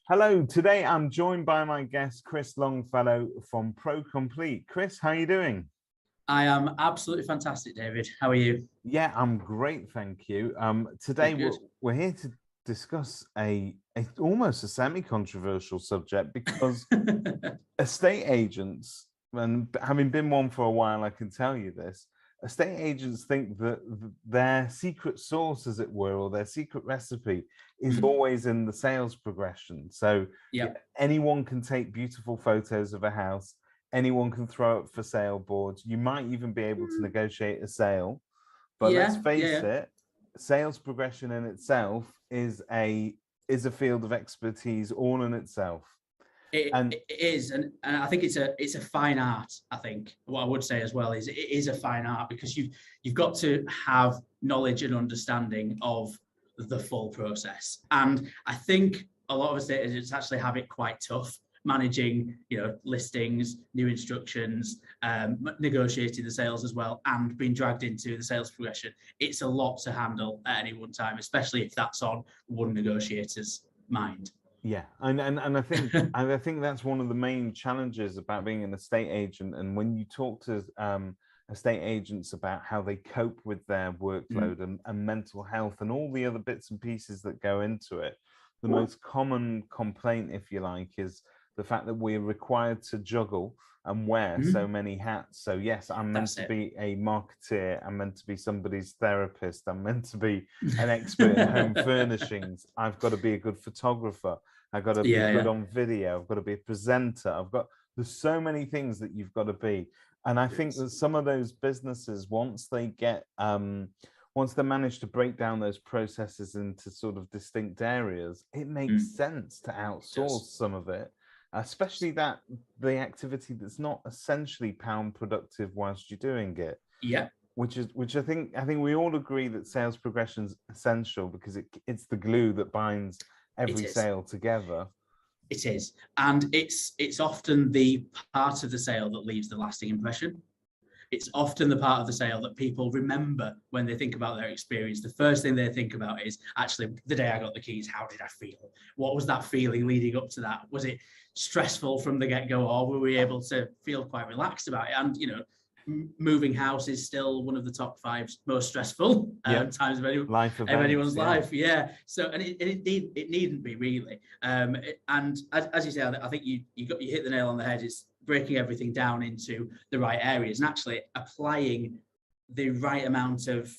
Hello, today I'm joined by my guest, Chris Longfellow from Procomplete. Chris, how are you doing? I am absolutely fantastic, David. How are you? Yeah, I'm great, thank you. Today Good, good. we're here to discuss a almost a semi-controversial subject because estate agents, and having been one for a while, I can tell you this, estate agents think that their secret sauce, as it were, or their secret recipe is always in the sales progression. So Yeah. anyone can take beautiful photos of a house, anyone can throw up for sale boards. You might even be able to negotiate a sale. But let's Yeah, face yeah, it, sales progression in itself is a field of expertise all in itself. And it is, and I think it's a fine art. I think what I would say as well is it is a fine art because you've got to have knowledge and understanding of the full process. And I think a lot of estate agents actually have it quite tough managing, listings, new instructions, negotiating the sales as well, and being dragged into the sales progression. It's a lot to handle at any one time, especially if that's on one negotiator's mind. yeah, and I think that's one of the main challenges about being an estate agent. And when you talk to estate agents about how they cope with their workload and mental health and all the other bits and pieces that go into it, the most common complaint, if you like, is the fact that we're required to juggle and wear so many hats. So yes, I'm meant to be a marketeer, I'm meant to be somebody's therapist, I'm meant to be an expert in home furnishings, I've got to be a good photographer, I've got to be good on video, I've got to be a presenter, there's so many things that you've got to be. And I think that some of those businesses, once they manage to break down those processes into sort of distinct areas, it makes sense to outsource some of it, especially the activity that's not essentially pound productive whilst you're doing it. Yeah. Which I think we all agree that sales progression is essential because it's the glue that binds every sale together. It is, and it's often the part of the sale that leaves the lasting impression. It's often the part of the sale that people remember when they think about their experience. The first thing they think about is actually the day I got the keys, how did I feel? What was that feeling leading up to that? Was it stressful from the get-go, or were we able to feel quite relaxed about it? And, moving house is still one of the top 5 most stressful times of anyone's life. Yeah. So, and it needn't be really. And as you say, I think you hit the nail on the head. It's breaking everything down into the right areas and actually applying the right amount of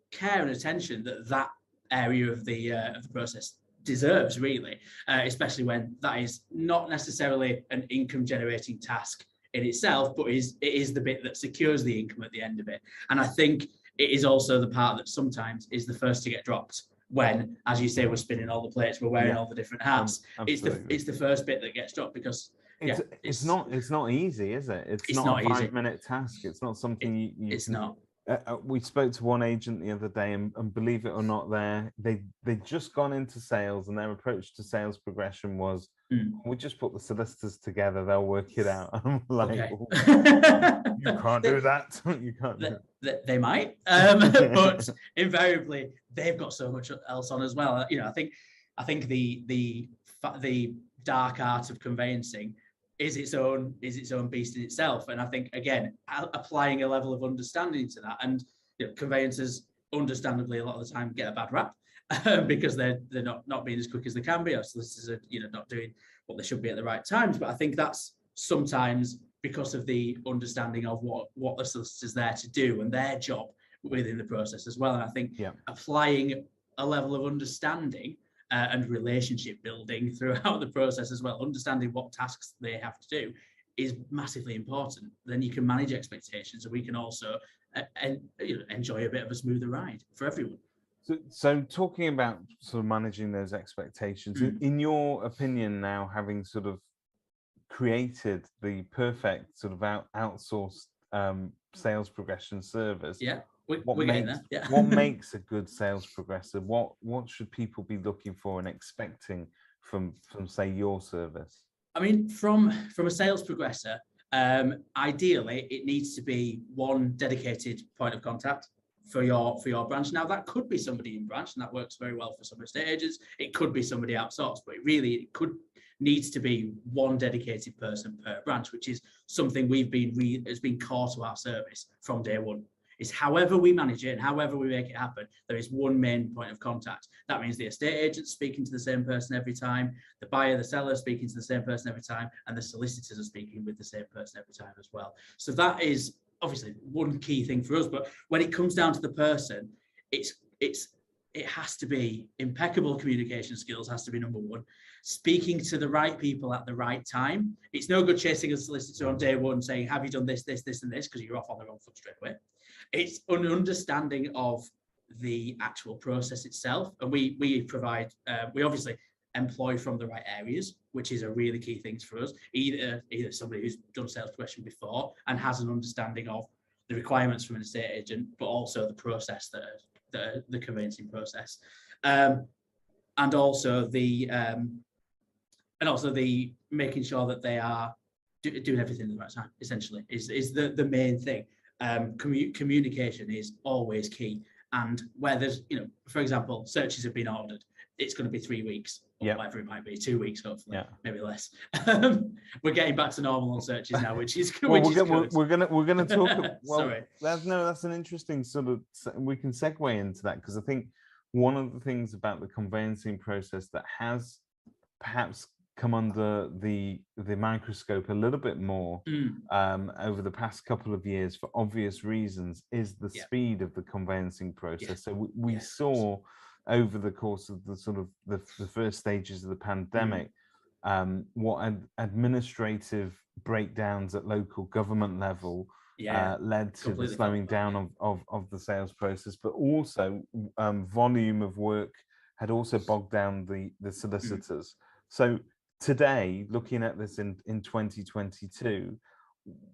care and attention that area of the process deserves, really, especially when that is not necessarily an income generating task in itself, but it is the bit that secures the income at the end of it. And I think it is also the part that sometimes is the first to get dropped when, as you say, we're spinning all the plates, we're wearing all the different hats. It's the first bit that gets dropped because it's not easy, is it? It's not a 5-minute task. It's not something it's not. We spoke to one agent the other day, and believe it or not, they'd just gone into sales, and their approach to sales progression was, we just put the solicitors together, they'll work it out. I'm like, you can't do that. You can't. They might, but invariably they've got so much else on as well. I think the dark art of conveyancing is its own beast in itself. And I think, again, applying a level of understanding to that, and conveyancers understandably a lot of the time get a bad rap because they're not being as quick as they can be, or solicitors are not doing what they should be at the right times. But I think that's sometimes because of the understanding of what the solicitor's there to do and their job within the process as well. And I think applying a level of understanding and relationship building throughout the process as well, understanding what tasks they have to do, is massively important. Then you can manage expectations, and we can also enjoy a bit of a smoother ride for everyone. So talking about sort of managing those expectations, in your opinion now, having sort of created the perfect sort of outsourced sales progression service, what makes a good sales progressor? What should people be looking for and expecting from say your service? I mean, from a sales progressor, ideally it needs to be one dedicated point of contact. for your branch. Now that could be somebody in branch, and that works very well for some estate agents. It could be somebody outsourced, but it needs to be one dedicated person per branch, which is something has been core to our service from day one. Is however we manage it and however we make it happen, there is one main point of contact. That means the estate agent speaking to the same person every time, the buyer, the seller speaking to the same person every time, and the solicitors are speaking with the same person every time as well. So that is obviously one key thing for us. But when it comes down to the person, it has to be impeccable communication skills, has to be number one. Speaking to the right people at the right time. It's no good chasing a solicitor on day one saying, have you done this, this, this, and this, because you're off on the wrong foot straight away. It's an understanding of the actual process itself. And we provide, we obviously employ from the right areas, which is a really key thing for us. Either somebody who's done sales progression before and has an understanding of the requirements from an estate agent, but also the process, the conveyancing process. And also the making sure that they are doing everything at the right time, essentially, is the main thing. Communication is always key. And where there's, for example, searches have been ordered, it's going to be 3 weeks, or whatever it might be, 2 weeks, hopefully, maybe less. We're getting back to normal on searches now, which is good. We're gonna talk. Well, sorry. That's an interesting sort of. We can segue into that, because I think one of the things about the conveyancing process that has perhaps come under the microscope a little bit more over the past couple of years, for obvious reasons, is the speed of the conveyancing process. So we saw over the course of the sort of the first stages of the pandemic, what administrative breakdowns at local government level led to the slowing down of the sales process, but also volume of work had also bogged down the solicitors. So today, looking at this in 2022,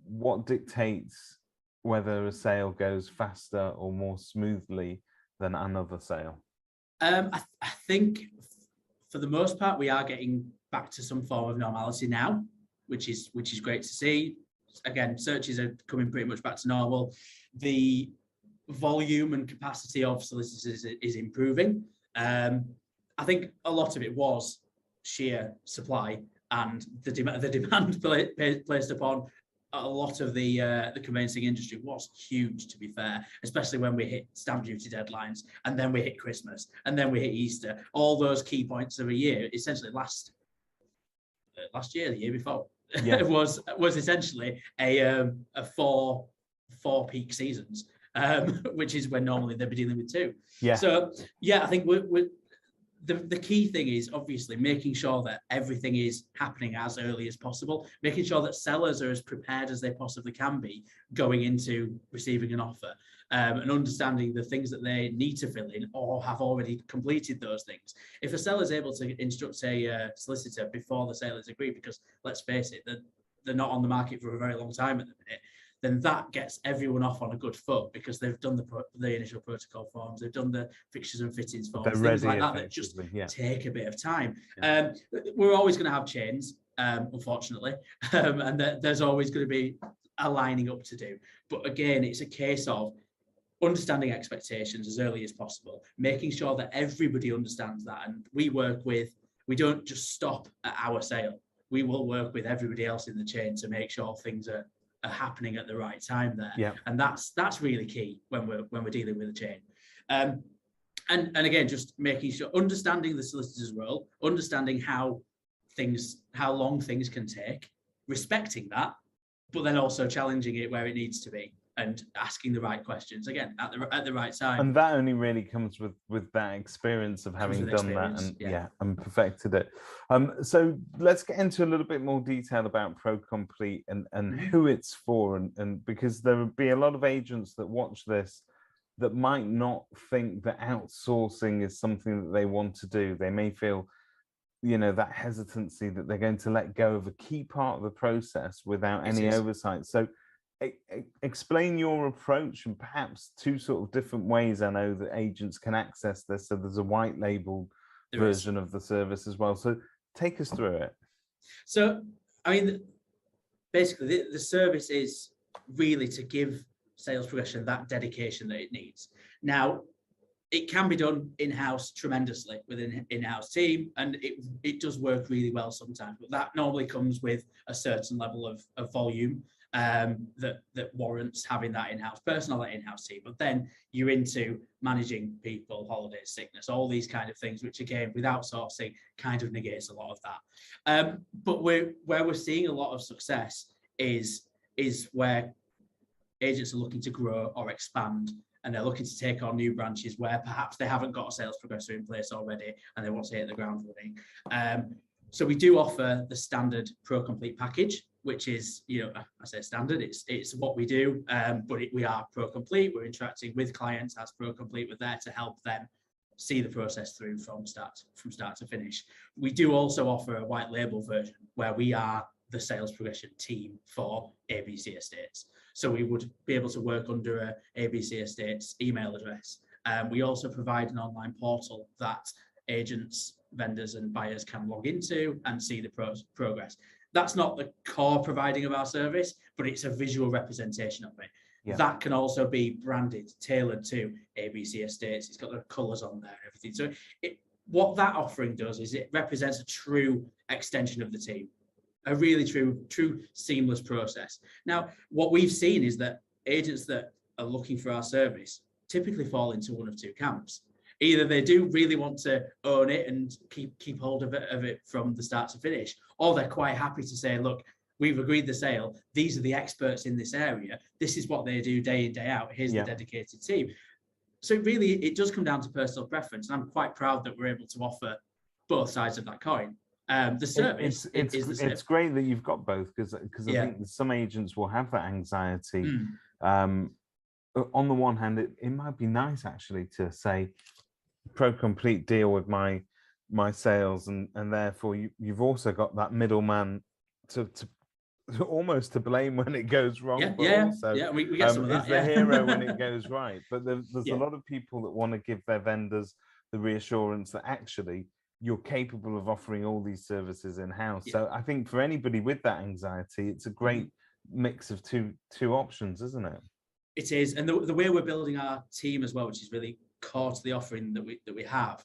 what dictates whether a sale goes faster or more smoothly than another sale? I think for the most part, we are getting back to some form of normality now, which is great to see. Again, searches are coming pretty much back to normal. The volume and capacity of solicitors is improving. I think a lot of it was sheer supply and the demand placed upon a lot of the conveyancing industry was huge, to be fair, especially when we hit stamp duty deadlines, and then we hit Christmas, and then we hit Easter, all those key points of a year. Essentially last year, the year before, was essentially a four peak seasons, which is when normally they'd be dealing with two. So I think the key thing is obviously making sure that everything is happening as early as possible, making sure that sellers are as prepared as they possibly can be going into receiving an offer, and understanding the things that they need to fill in or have already completed those things. If a seller is able to instruct a solicitor before the sale is agreed, because let's face it, they're not on the market for a very long time at the minute, then that gets everyone off on a good foot, because they've done the initial protocol forms, they've done the fixtures and fittings forms, things like that just take a bit of time. We're always going to have chains, unfortunately, and there's always going to be a lining up to do. But again, it's a case of understanding expectations as early as possible, making sure that everybody understands that. And we don't just stop at our sale. We will work with everybody else in the chain to make sure things are happening at the right time there. And that's really key when we're dealing with a chain. And again, just making sure, understanding the solicitor's role, understanding how long things can take, respecting that, but then also challenging it where it needs to be, and asking the right questions again at the right time. And that only really comes with that experience of having done that and perfected it. So let's get into a little bit more detail about Procomplete and who it's for, and because there would be a lot of agents that watch this that might not think that outsourcing is something that they want to do. They may feel that hesitancy that they're going to let go of a key part of the process without any oversight. So explain your approach, and perhaps two sort of different ways I know that agents can access this. So there's a white label version of the service as well. So take us through it. So, I mean, basically the service is really to give sales progression, that dedication that it needs. Now, it can be done in-house tremendously with an in-house team, and it does work really well sometimes, but that normally comes with a certain level of volume that warrants having that in-house person or that in-house team. But then you're into managing people, holidays, sickness, all these kind of things, which again, with outsourcing, kind of negates a lot of that. But where we're seeing a lot of success is where agents are looking to grow or expand, and they're looking to take on new branches where perhaps they haven't got a sales progressor in place already and they want to hit the ground running. So we do offer the standard Procomplete package, which is, I say standard, it's what we do, but we are Procomplete. We're interacting with clients as Procomplete. We're there to help them see the process through from start to finish. We do also offer a white label version where we are the sales progression team for ABC Estates. So we would be able to work under a ABC Estates email address. We also provide an online portal that agents, vendors and buyers can log into and see the progress. That's not the core providing of our service, but it's a visual representation of it. Yeah. That can also be branded, tailored to ABC Estates. It's got the colours on there and everything. So what that offering does is it represents a true extension of the team. A really true seamless process. Now, what we've seen is that agents that are looking for our service typically fall into one of two camps. Either they do really want to own it and keep hold of it from the start to finish, or they're quite happy to say, look, we've agreed the sale. These are the experts in this area. This is what they do day in, day out. Here's the dedicated team. So really, it does come down to personal preference. And I'm quite proud that we're able to offer both sides of that coin. The service it's great that you've got both, because I think some agents will have that anxiety. On the one hand, it might be nice actually to say Procomplete deal with my sales, and therefore you've also got that middleman to almost to blame when it goes wrong. We get some of that. It's the hero when it goes right. But there's a lot of people that want to give their vendors the reassurance that actually you're capable of offering all these services in-house. So I think for anybody with that anxiety, it's a great mix of two options, isn't it? It is, and the way we're building our team as well, which is really core to the offering that we have,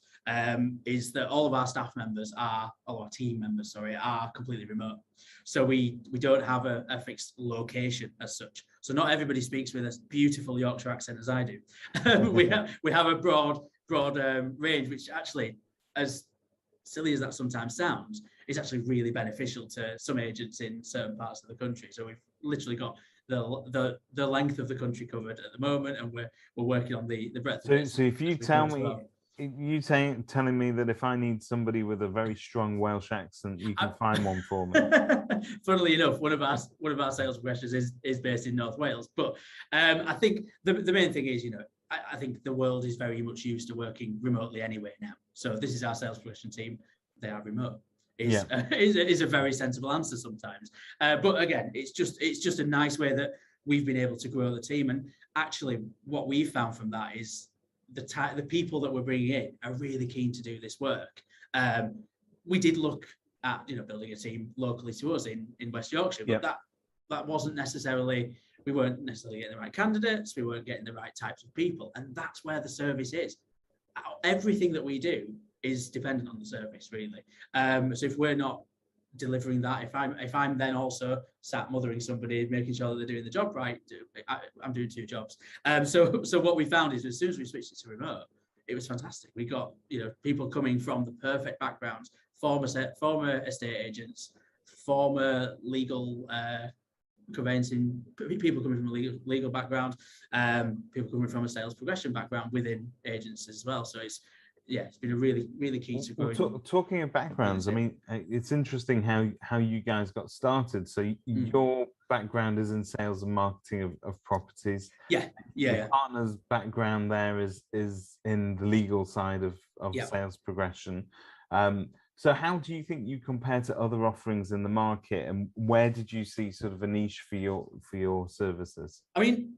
is that all of our staff members are completely remote. So we don't have a fixed location as such. So not everybody speaks with a beautiful Yorkshire accent as I do. we have a broad range, which actually, as silly as that sometimes sounds, is actually really beneficial to some agents in certain parts of the country. So we've literally got the length of the country covered at the moment, and we're working on the breadth of it. So if you tell me, telling me that if I need somebody with a very strong Welsh accent, you can find one for me. Funnily enough, one of our sales progressors is based in North Wales. But I think the main thing is, I think the world is very much used to working remotely anyway now. So this is our sales progression team. They are remote. Is a very sensible answer sometimes. But again, it's just a nice way that we've been able to grow the team. And actually, what we've found from that is the people that we're bringing in are really keen to do this work. We did look at building a team locally to us in West Yorkshire, but that wasn't necessarily. We weren't necessarily getting the right candidates. We weren't getting the right types of people, and that's where the service is. Everything that we do is dependent on the service, really. So if we're not delivering that, if I'm then also sat mothering somebody, making sure that they're doing the job right, I'm doing two jobs. So what we found is, as soon as we switched it to remote, it was fantastic. We got people coming from the perfect backgrounds, former estate agents, former legal conveyancing, people coming from a legal background, people coming from a sales progression background within agents as well. So it's been a really key to growing. Talking of backgrounds, I mean, it's interesting how you guys got started. So your background is in sales and marketing of properties. Your partner's background there is in the legal side of sales progression. So how do you think you compare to other offerings in the market, and where did you see sort of a niche for your services? I mean,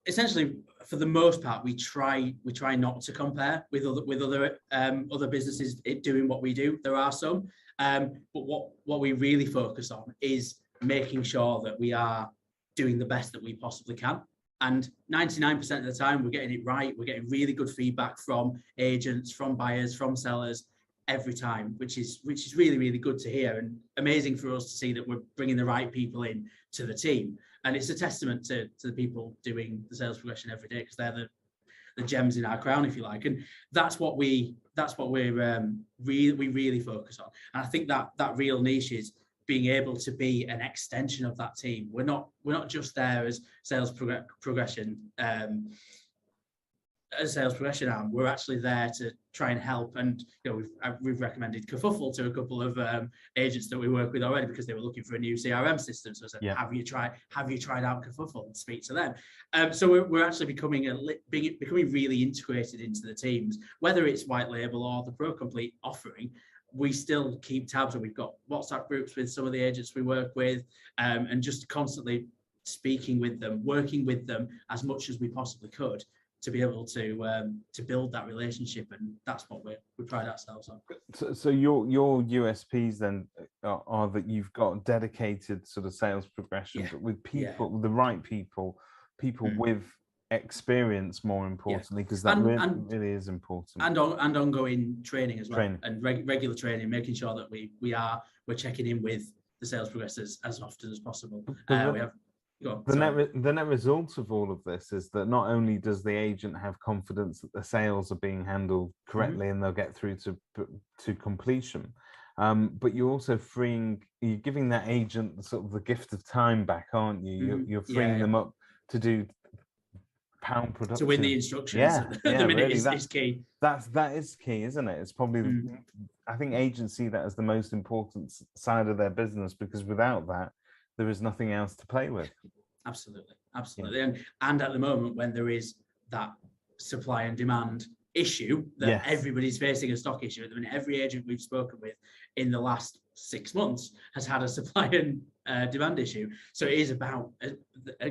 essentially, for the most part, we try not to compare with other businesses doing what we do. There are some, but what we really focus on is making sure that we are doing the best that we possibly can. And 99% of the time, we're getting it right. We're getting really good feedback from agents, from buyers, from sellers every time, which is really, really good to hear, and amazing for us to see that we're bringing the right people in to the team. And it's a testament to the people doing the sales progression every day, because they're the gems in our crown, if you like. And that's what we're really focus on. And I think that real niche is being able to be an extension of that team. We're not just there as sales progression arm. We're actually there to try and help. And we've recommended Kerfuffle to a couple of agents that we work with already, because they were looking for a new CRM system. So I said, have you tried out Kerfuffle, and speak to them. So we're actually becoming really integrated into the teams, whether it's white label or the Procomplete offering. We still keep tabs, and we've got WhatsApp groups with some of the agents we work with, and just constantly speaking with them, working with them as much as we possibly could, to be able to build that relationship. And that's what we pride ourselves on. So your USPs then are that you've got dedicated sort of sales progression, but with people, the right people with experience, more importantly, because that really is important. And ongoing training as well, and regular training, making sure that we're checking in with the sales progressors as often as possible. The net result of all of this is that not only does the agent have confidence that the sales are being handled correctly and they'll get through to completion, but you're also you're giving that agent sort of the gift of time back, aren't you? You're freeing them up to do pound production, to win the instructions. The minute really, is key. That is key, isn't it? It's probably I think agents see that as the most important side of their business, because without that, there is nothing else to play with. Absolutely. And at the moment, when there is that supply and demand issue that everybody's facing, a stock issue at the minute, every agent we've spoken with in the last 6 months has had a supply and demand issue. So it is about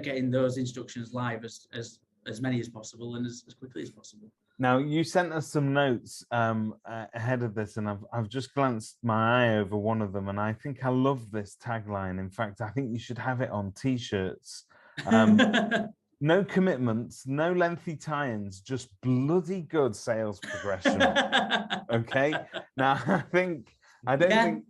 getting those instructions live as many as possible and as quickly as possible. Now, you sent us some notes ahead of this, and I've just glanced my eye over one of them, and I think I love this tagline. In fact, I think you should have it on T-shirts. No commitments, no lengthy tie-ins, just bloody good sales progression. Okay. Now, I don't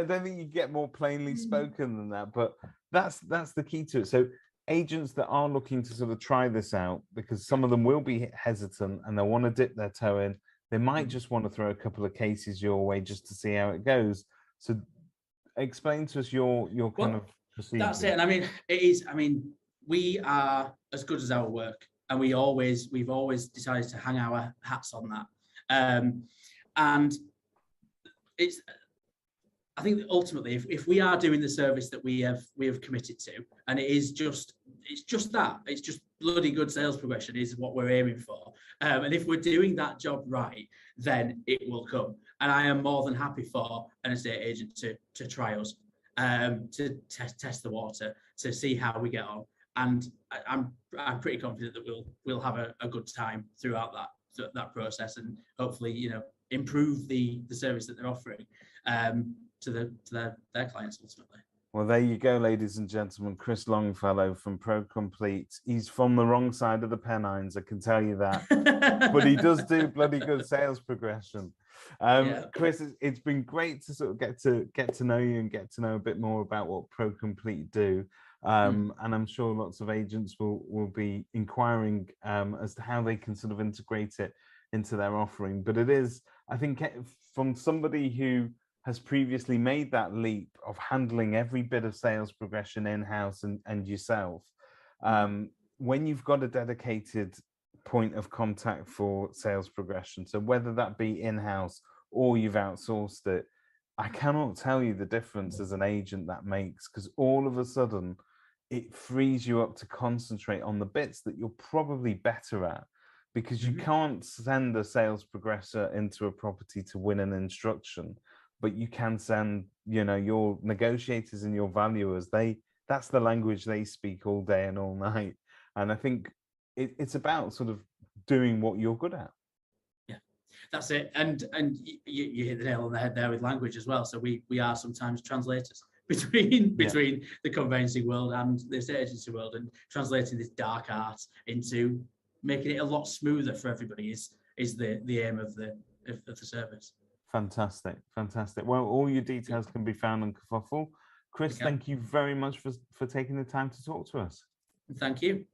think you get more plainly spoken than that, but that's the key to it. So agents that are looking to sort of try this out, because some of them will be hesitant and they'll want to dip their toe in. They might just want to throw a couple of cases your way just to see how it goes. So explain to us your kind of procedure. That's it. And I mean, it is, we are as good as our work, and we've always decided to hang our hats on that. And it's, I think that ultimately, if we are doing the service that we have committed to, and it's just bloody good sales progression is what we're aiming for. And if we're doing that job right, then it will come. And I am more than happy for an estate agent to try us, to test the water, to see how we get on. And I'm pretty confident that we'll have a good time throughout that process, and hopefully, improve the service that they're offering to their clients ultimately. Well, there you go, ladies and gentlemen. Chris Longfellow from Procomplete. He's from the wrong side of the Pennines, I can tell you that. But he does do bloody good sales progression. Chris, it's been great to sort of get to know you and get to know a bit more about what Procomplete do. And I'm sure lots of agents will be inquiring as to how they can sort of integrate it into their offering. But it is, I think, from somebody who has previously made that leap of handling every bit of sales progression in-house and yourself, when you've got a dedicated point of contact for sales progression, so whether that be in-house or you've outsourced it, I cannot tell you the difference as an agent that makes, because all of a sudden it frees you up to concentrate on the bits that you're probably better at, because you can't send a sales progressor into a property to win an instruction, but you can send, your negotiators and your valuers. That's the language they speak all day and all night. And I think it's about sort of doing what you're good at. Yeah, that's it. And you hit the nail on the head there with language as well. So we are sometimes translators between the conveyancing world and the estate agency world, and translating this dark art into making it a lot smoother for everybody is the aim of the service. Fantastic. Well, all your details can be found on Kerfuffle. Chris, thank you very much for taking the time to talk to us. Thank you.